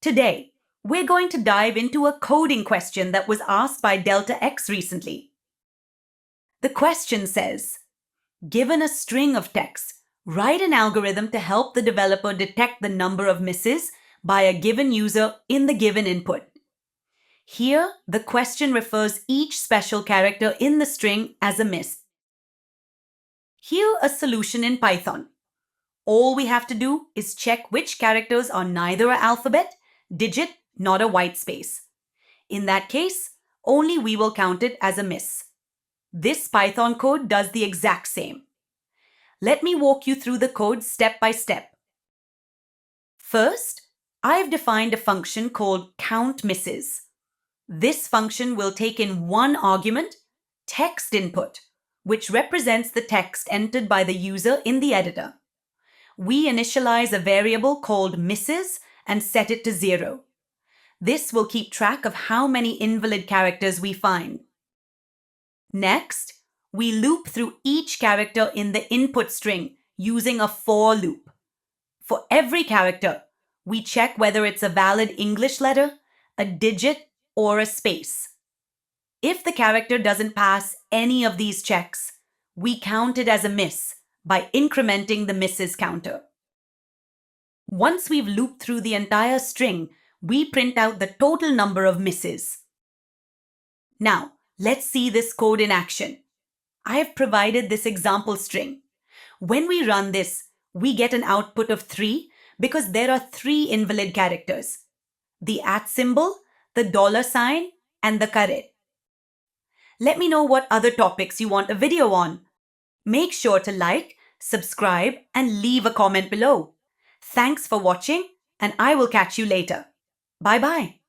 Today, we're going to dive into a coding question that was asked by DeltaX recently. The question says, given a string of text, write an algorithm to help the developer detect the number of misses by a given user in the given input. Here, the question refers each special character in the string as a miss. Here, a solution in Python. All we have to do is check which characters are neither an alphabet, digit, nor a white space. In that case, only we will count it as a miss. This Python code does the exact same. Let me walk you through the code step by step. First, I've defined a function called countMisses. This function will take in one argument, text input, which represents the text entered by the user in the editor. We initialize a variable called misses and set it to 0. This will keep track of how many invalid characters we find. Next, we loop through each character in the input string using a for loop. For every character, we check whether it's a valid English letter, a digit, or a space. If the character doesn't pass any of these checks, we count it as a miss by incrementing the misses counter. Once we've looped through the entire string, we print out the total number of misses. Now, let's see this code in action. I have provided this example string. When we run this, we get an output of 3 because there are 3 invalid characters: the @ the $sign, and the caret. Let me know what other topics you want a video on. Make sure to like, subscribe, and leave a comment below. Thanks for watching, and I will catch you later. Bye-bye.